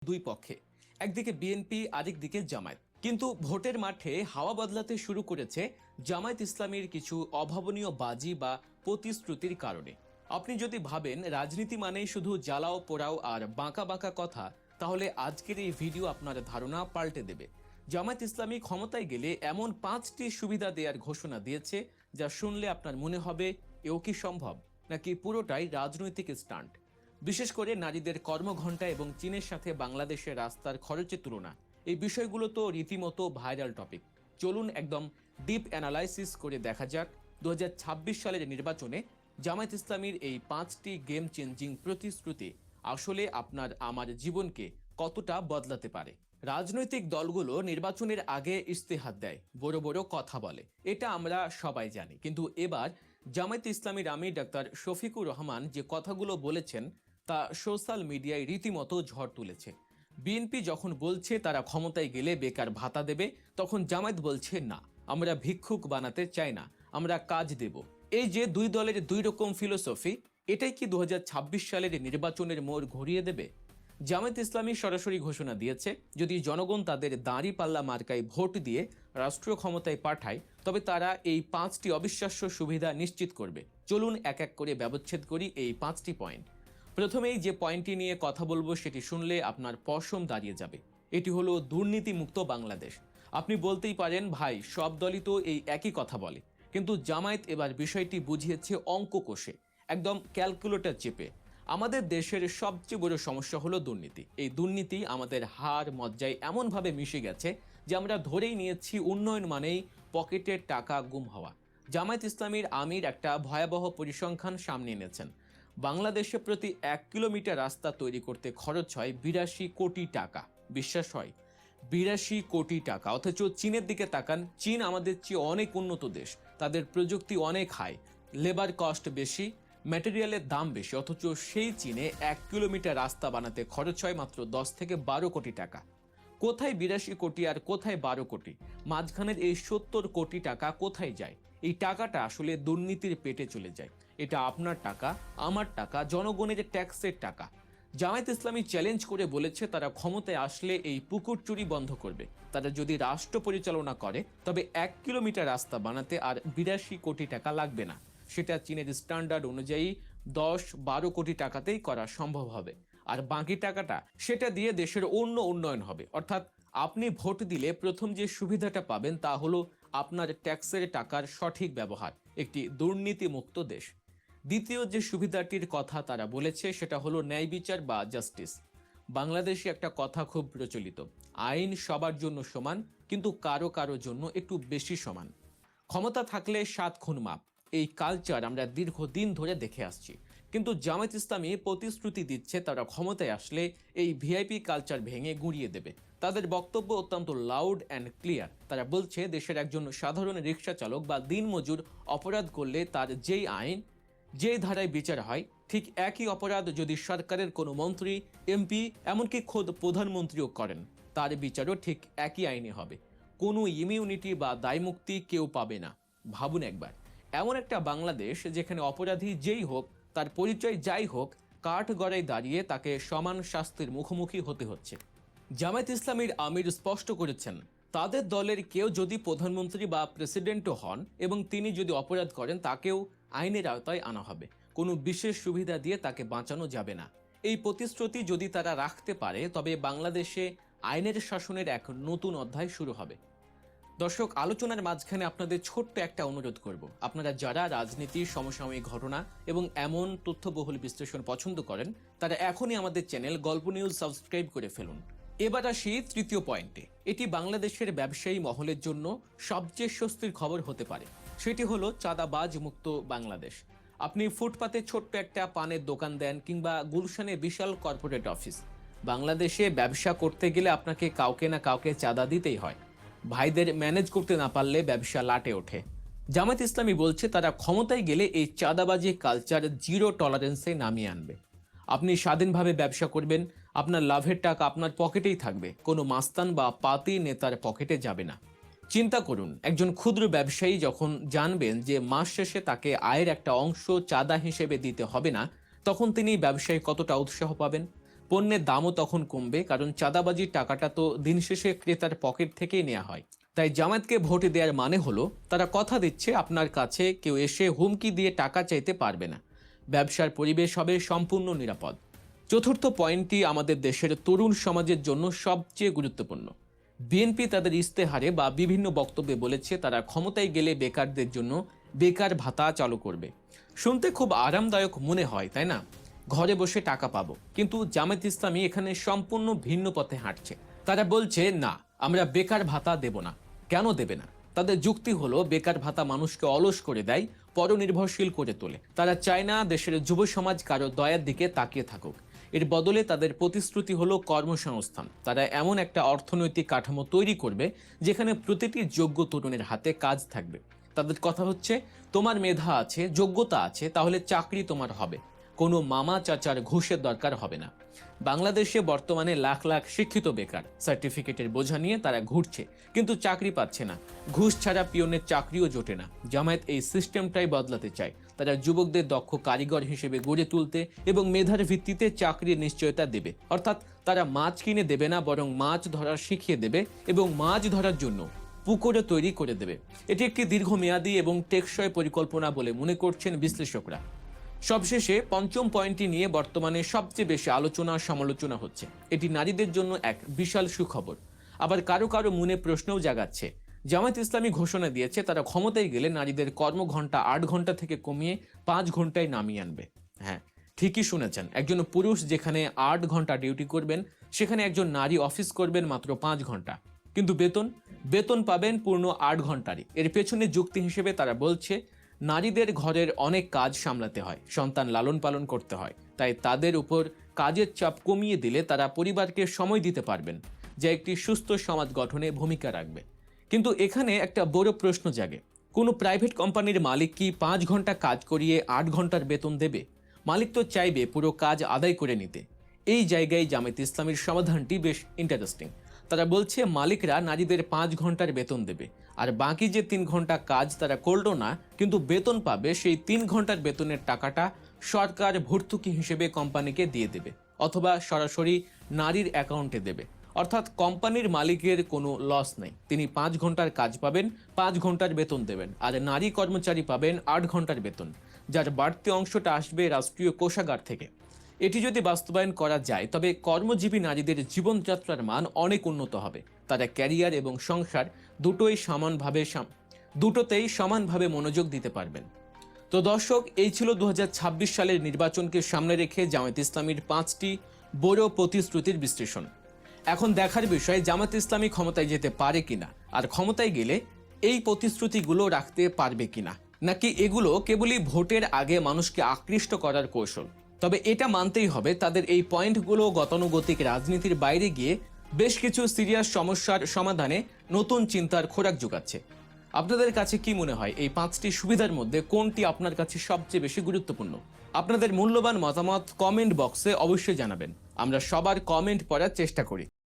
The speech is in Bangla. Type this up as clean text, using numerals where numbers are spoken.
দুই পক্ষে, একদিকে বিএনপি, আরেকদিকে জামায়াত। কিন্তু ভোটের মাঠে হাওয়া বদলাতে শুরু করেছে জামায়াত ইসলামীর কিছু অভাবনীয় বাজি বা প্রতিশ্রুতির কারণে। আপনি যদি ভাবেন রাজনীতি মানেই শুধু জ্বালাও পোড়াও আর বাঁকা বাঁকা কথা, তাহলে আজকের এই ভিডিও আপনার ধারণা পাল্টে দেবে। জামায়াত ইসলামী ক্ষমতায় গেলে এমন 5টি সুবিধা দেওয়ার ঘোষণা দিয়েছে যা শুনলে আপনার মনে হবে এও কি সম্ভব, নাকি পুরোটাই রাজনৈতিক স্টান্ট। বিশেষ করে নারীদের কর্মঘণ্টা এবং চীনের সাথে বাংলাদেশের রাস্তার খরচের তুলনা, এই বিষয়গুলো তো রীতিমতো ভাইরাল টপিক। চলুন একদম ডিপ অ্যানালাইসিস করে দেখা যাক 2026 সালের নির্বাচনে জামায়াত ইসলামীর এই 5টি গেম চেঞ্জিং প্রতিশ্রুতি আসলে আপনার আমার জীবনকে কতটা বদলাতে পারে। রাজনৈতিক দলগুলো নির্বাচনের আগে ইস্তেহার দেয়, বড় বড় কথা বলে, এটা আমরা সবাই জানি। কিন্তু এবার জামায়াত ইসলামীর আমির ডাক্তার শফিকুর রহমান যে কথাগুলো বলেছেন তা সোশ্যাল মিডিয়ায় রীতিমতো ঝড় তুলেছে। বিএনপি যখন বলছে তারা ক্ষমতায় গেলে বেকার ভাতা দেবে, তখন জামায়াত বলছে না, আমরা ভিক্ষুক বানাতে চাই না, আমরা কাজ দেব। এই যে দুই দলের দুই রকম ফিলোসফি, এটাই কি 2026 সালের নির্বাচনের মোড় ঘুরিয়ে দেবে? জামায়াত ইসলামী সরাসরি ঘোষণা দিয়েছে, যদি জনগণ তাদের দাঁড়িপাল্লা মার্কায় ভোট দিয়ে রাষ্ট্র ক্ষমতায় পাঠায়, তবে তারা এই 5টি অবিশ্বাস্য সুবিধা নিশ্চিত করবে। চলুন এক এক করে ব্যবচ্ছেদ করি এই 5টি পয়েন্ট। প্রথমেই যে পয়েন্টটি নিয়ে কথা বলবো সেটি শুনলে আপনার পশম দাঁড়িয়ে যাবে। এটি হলো দুর্নীতিমুক্ত বাংলাদেশ। আপনি বলতেই পারেন, ভাই সব দলই তো এই একই কথা বলে, কিন্তু জামায়াত এবার বিষয়টি বুঝিয়েছে অঙ্ক কষে, একদম ক্যালকুলেটর চেপে। আমাদের দেশের সবচেয়ে বড় সমস্যা হলো দুর্নীতি। এই দুর্নীতি আমাদের হাড় মজ্জায় এমনভাবে মিশে গেছে যে আমরা ধরেই নিয়েছি উন্নয়ন মানেই পকেটের টাকা গুম হওয়া। জামায়াত ইসলামীর আমির একটা ভয়াবহ পরিসংখ্যান সামনে এনেছেন। বাংলাদেশে প্রতি 1 কিলোমিটার রাস্তা তৈরি করতে খরচ হয় 82 কোটি টাকা। বিশ্বাস হয়? 82 কোটি টাকা। অথচ চীনের দিকে তাকান, চীন আমাদের চেয়ে অনেক উন্নত দেশ, তাদের প্রযুক্তি অনেক হাই, লেবার কস্ট বেশি, ম্যাটেরিয়ালের দাম বেশি, অথচ সেই চীনে 1 কিলোমিটার রাস্তা বানাতে খরচ হয় মাত্র 10 থেকে 12 কোটি টাকা। কোথায় 82 কোটি আর কোথায় 12 কোটি? মাঝখানের এই 70 কোটি টাকা কোথায় যায়? এই টাকাটা আসলে দুর্নীতির পেটে চলে যায়। এটা আপনার টাকা, আমার টাকা, জনগণের ট্যাক্সের টাকা। জামায়াত ইসলামী চ্যালেঞ্জ করে বলেছে তারা ক্ষমতায় আসলে এই পুকুর চুরি বন্ধ করবে। তারা যদি রাষ্ট্র পরিচালনা করে তবে 1 কিলোমিটার রাস্তা বানাতে আর 82 কোটি টাকা লাগবে না। সেটা চীনের স্ট্যান্ডার্ড অনুযায়ী 10-12 কোটি টাকাতেই করা সম্ভব হবে। আর বাকি টাকাটা সেটা দিয়ে দেশের অন্য উন্নয়ন হবে। অর্থাৎ আপনি ভোট দিলে প্রথম যে সুবিধাটা পাবেন তা হলো আপনার ট্যাক্সের টাকার সঠিক ব্যবহার, একটি দুর্নীতিমুক্ত দেশ। দ্বিতীয় যে সুবিধাটির কথা তারা বলেছে সেটা হলো ন্যায় বিচার বা জাস্টিস। বাংলাদেশে একটা কথা খুব প্রচলিত, আইন সবার জন্য সমান, কিন্তু কারো কারো জন্য একটু বেশি সমান। ক্ষমতা থাকলে 7 খুন মাপ, এই কালচার আমরা দীর্ঘদিন ধরে দেখে আসছি। কিন্তু জামায়াত ইসলামী প্রতিশ্রুতি দিচ্ছে তারা ক্ষমতায় আসলে এই ভিআইপি কালচার ভেঙে গুঁড়িয়ে দেবে। তাদের বক্তব্য অত্যন্ত লাউড অ্যান্ড ক্লিয়ার। তারা বলছে দেশের একজন সাধারণ রিক্সা চালক বা দিনমজুর অপরাধ করলে তার যেই আইন, যে ধারায় বিচার হয়, ঠিক একই অপরাধ যদি সরকারের কোনো মন্ত্রী, এমপি, এমনকি খোদ প্রধানমন্ত্রীও করেন, তার বিচারও ঠিক একই আইনে হবে। কোনো ইমিউনিটি বা দায়মুক্তি কেউ পাবে না। ভাবুন একবার, এমন একটা বাংলাদেশ যেখানে অপরাধী যেই হোক, তার পরিচয় যাই হোক, কাঠগড়ায় দাঁড়িয়ে তাকে সমান শাস্তির মুখোমুখি হতে হচ্ছে। জামায়াত ইসলামীর আমির স্পষ্ট করেছেন, তাদের দলের কেউ যদি প্রধানমন্ত্রী বা প্রেসিডেন্টও হন এবং তিনি যদি অপরাধ করেন, তাকেও আইনের আওতায় আনা হবে। কোনো বিশেষ সুবিধা দিয়ে তাকে বাঁচানো যাবে না। এই প্রতিশ্রুতি যদি তারা রাখতে পারে তবে বাংলাদেশে আইনের শাসনের এক নতুন অধ্যায় শুরু হবে। দর্শক, আলোচনার মাঝখানে আপনাদের ছোট্ট একটা অনুরোধ করব, আপনারা যারা রাজনীতি, সমসাময়িক ঘটনা এবং এমন তথ্যবহুল বিশ্লেষণ পছন্দ করেন, তারা এখনই আমাদের চ্যানেল গল্প নিউজ সাবস্ক্রাইব করে ফেলুন। এবার আসি তৃতীয় পয়েন্টে। এটি বাংলাদেশের ব্যবসায়ী মহলের জন্য সবচেয়ে স্বস্তির খবর হতে পারে। সেটি হলো চাঁদাবাজ মুক্ত বাংলাদেশ। আপনি ফুটপাতে ছোট্ট একটা পানের দোকান দেন কিংবা গুলশানে বিশাল কর্পোরেট অফিস, বাংলাদেশে ব্যবসা করতে গেলে আপনাকে কাউকে না কাউকে চাঁদা দিতেই হয়। ভাইদের ম্যানেজ করতে না পারলে ব্যবসা লাটে ওঠে। জামায়াত ইসলামী বলছে তারা ক্ষমতায় গেলে এই চাঁদাবাজি কালচার জিরো টলারেন্সে নামিয়ে আনবে। আপনি স্বাধীনভাবে ব্যবসা করবেন, আপনার লাভের টাকা আপনার পকেটেই থাকবে, কোনো মাস্তান বা পাতি নেতার পকেটে যাবে না। চিন্তা করুন, একজন ক্ষুদ্র ব্যবসায়ী যখন জানবেন যে মাস শেষে তাকে আয়ের একটা অংশ চাঁদা হিসেবে দিতে হবে না, তখন তিনি ব্যবসায় কতটা উৎসাহ পাবেন। পণ্যের দামও তখন কমবে, কারণ চাঁদাবাজির টাকাটা তো দিন শেষে ক্রেতার পকেট থেকেই নেওয়া হয়। তাই জামায়াতকে ভোট দেওয়ার মানে হলো তারা কথা দিচ্ছে আপনার কাছে কেউ এসে হুমকি দিয়ে টাকা চাইতে পারবে না, ব্যবসার পরিবেশ হবে সম্পূর্ণ নিরাপদ। চতুর্থ পয়েন্টটি আমাদের দেশের তরুণ সমাজের জন্য সবচেয়ে গুরুত্বপূর্ণ। বিএনপি তাদের ইস্তেহারে বা বিভিন্ন বক্তব্যে বলেছে তারা ক্ষমতায় গেলে বেকারদের জন্য বেকার ভাতা চালু করবে। শুনতে খুব আরামদায়ক মনে হয়, তাই না? ঘরে বসে টাকা পাবো। কিন্তু জামায়াত ইসলামী এখানে সম্পূর্ণ ভিন্ন পথে হাঁটছে। তারা বলছে না, আমরা বেকার ভাতা দেব না। কেন দেবে না? তাদের যুক্তি হলো বেকার ভাতা মানুষকে অলস করে দেয়, পরনির্ভরশীল করে তোলে। তারা চায় না দেশের যুব সমাজ কারো দয়ার দিকে তাকিয়ে থাকুক। এর বদলে তাদের প্রতিশ্রুতি হলো কর্মসংস্থান। তারা এমন একটা অর্থনৈতিক কাঠামো তৈরি করবে যেখানে প্রতিটি যোগ্য তরুণের হাতে কাজ থাকবে। তাদের কথা হচ্ছে, তোমার মেধা আছে, যোগ্যতা আছে, তাহলে চাকরি তোমার হবে। কোনো মামা চাচার ঘুষের দরকার হবে না। বাংলাদেশে বর্তমানে লাখ লাখ শিক্ষিত বেকার, সার্টিফিকেটের বোঝা নিয়ে তারা ঘুরছে, কিন্তু চাকরি পাচ্ছে না। ঘুষ ছাড়া পিয়নের চাকরিও জোটে না। জামায়াত এই সিস্টেমটাই বদলাতে চায়। তারা যুবকদের দক্ষ কারিগর হিসেবে গড়ে তুলতে এবং মেধার ভিত্তিতে চাকরির নিশ্চয়তা দেবে। অর্থাৎ তারা মাছ কিনে দেবে না, বরং মাছ ধরা শিখিয়ে দেবে এবং মাছ ধরার জন্য পুকুরও তৈরি করে দেবে। এটি একটি দীর্ঘমেয়াদী এবং টেকসই পরিকল্পনা বলে মনে করছেন বিশ্লেষকরা। সবশেষে পঞ্চম পয়েন্টটি নিয়ে বর্তমানে সবচেয়ে বেশি আলোচনা সমালোচনা হচ্ছে। এটি নারীদের জন্য এক বিশাল সুখবর। আবার কারো কারো মনে প্রশ্নও জাগাচ্ছে। জামায়াত ইসলামী ঘোষণা দিয়েছে তারা ক্ষমতায় গেলে নারীদের কর্মঘণ্টা 8 ঘন্টা থেকে কমিয়ে 5 ঘন্টায় নামিয়ে আনবে। হ্যাঁ, ঠিকই শুনেছেন। একজন পুরুষ যেখানে 8 ঘন্টা ডিউটি করবেন, সেখানে একজন নারী অফিস করবেন মাত্র 5 ঘন্টা। কিন্তু বেতন পাবেন পূর্ণ 8 ঘন্টারই। এর পেছনে যুক্তি হিসেবে তারা বলছে নারীদের ঘরের অনেক কাজ সামলাতে হয়, সন্তান লালন পালন করতে হয়। তাই তাদের উপর কাজের চাপ কমিয়ে দিলে তারা পরিবারকে সময় দিতে পারবেন, যা একটি সুস্থ সমাজ গঠনে ভূমিকা রাখবে। কিন্তু এখানে একটা বড় প্রশ্ন জাগে, কোনো প্রাইভেট কোম্পানির মালিক কি 5 ঘন্টা কাজ করিয়ে 8 ঘন্টার বেতন দেবে? মালিক তো চাইবে পুরো কাজ আদায় করে নিতে। এই জায়গায় জামায়াত ইসলামীর সমাধানটি বেশ ইন্টারেস্টিং। তারা বলছে মালিকরা নারীদের 5 ঘন্টার বেতন দেবে, আর বাকি যে 3 ঘন্টা কাজ তারা করলো না কিন্তু বেতন পাবে, সেই 3 ঘন্টার বেতনের টাকাটা সরকার ভর্তুকি হিসেবে কোম্পানিকে দিয়ে দেবে, অথবা সরাসরি নারীর অ্যাকাউন্টে দেবে। অর্থাৎ কোম্পানির মালিকের কোনো লস নেই। তিনি 5 ঘন্টার কাজ পাবেন, 5 ঘন্টার বেতন দেবেন, আর নারী কর্মচারী পাবেন 8 ঘন্টার বেতন, যার বাড়তি অংশটা আসবে রাষ্ট্রীয় কোষাগার থেকে। এটি যদি বাস্তবায়ন করা যায় তবে কর্মজীবী নারীদের জীবনযাত্রার মান অনেক উন্নত হবে। তারা ক্যারিয়ার এবং সংসার দুটোতেই সমানভাবে মনোযোগ দিতে পারবেন। তো দর্শক, এই ছিল 2026 সালের নির্বাচনকে সামনে রেখে জামায়াত ইসলামীর 5টি বড় প্রতিশ্রুতির বিশ্লেষণ। এখন দেখার বিষয় জামায়াত ইসলামী ক্ষমতায় যেতে পারে কিনা, আর ক্ষমতায় গেলে এই প্রতিশ্রুতিগুলো রাখতে পারবে কিনা, নাকি এগুলো কেবলই ভোটের আগে মানুষকে আকৃষ্ট করার কৌশল। তবে এটা মানতেই হবে তাদের এই পয়েন্টগুলো গতানুগতিক রাজনীতির বাইরে গিয়ে বেশ কিছু সিরিয়াস সমস্যার সমাধানে নতুন চিন্তার খোরাক যোগাচ্ছে। আপনাদের কাছে কি মনে হয় এই 5টি সুবিধার মধ্যে কোনটি আপনার কাছে সবচেয়ে বেশি গুরুত্বপূর্ণ? আপনাদের মূল্যবান মতামত কমেন্ট বক্সে অবশ্যই জানাবেন। আমরা সবার কমেন্ট পড়ার চেষ্টা করি।